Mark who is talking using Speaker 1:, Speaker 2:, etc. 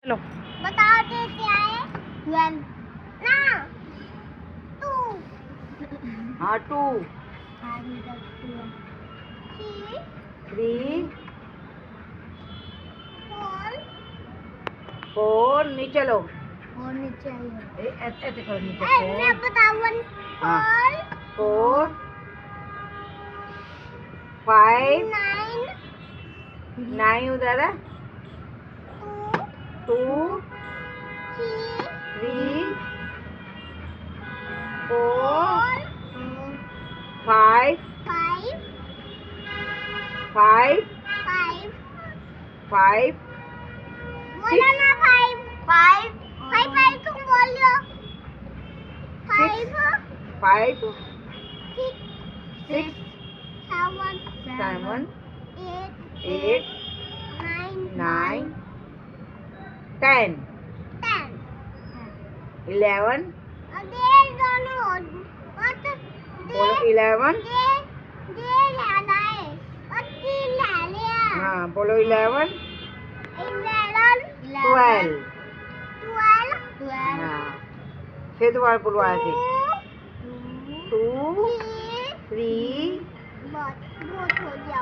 Speaker 1: चलो
Speaker 2: बताओ ये क्या है? 12 ना 2
Speaker 1: हाँ 2 3 4 नीचे लो
Speaker 2: और नीचे आइए
Speaker 1: ऐसे करो नीचे
Speaker 2: मैं
Speaker 1: 4
Speaker 2: बताऊँ 1
Speaker 1: हाँ
Speaker 2: 4
Speaker 1: 4 5
Speaker 2: 9
Speaker 1: 9 उधर है
Speaker 2: 2
Speaker 1: 2
Speaker 2: 3
Speaker 1: 3 4 5
Speaker 2: 5
Speaker 1: 5
Speaker 2: 5
Speaker 1: 5
Speaker 2: बोला ना 5 5 5 5 तुम बोल लो 5
Speaker 1: 5
Speaker 2: 6
Speaker 1: 6 7
Speaker 2: 8
Speaker 1: 8
Speaker 2: 9
Speaker 1: 9 10
Speaker 2: 10
Speaker 1: 11
Speaker 2: There दोनों what
Speaker 1: बोलो 11
Speaker 2: दे लाना है और 3 ला लिया
Speaker 1: हाँ बोलो 11
Speaker 2: 11
Speaker 1: 12
Speaker 2: 12
Speaker 1: हाँ फिर दोबारा बोलो आगे 2 3
Speaker 2: बहुत बहुत हो गया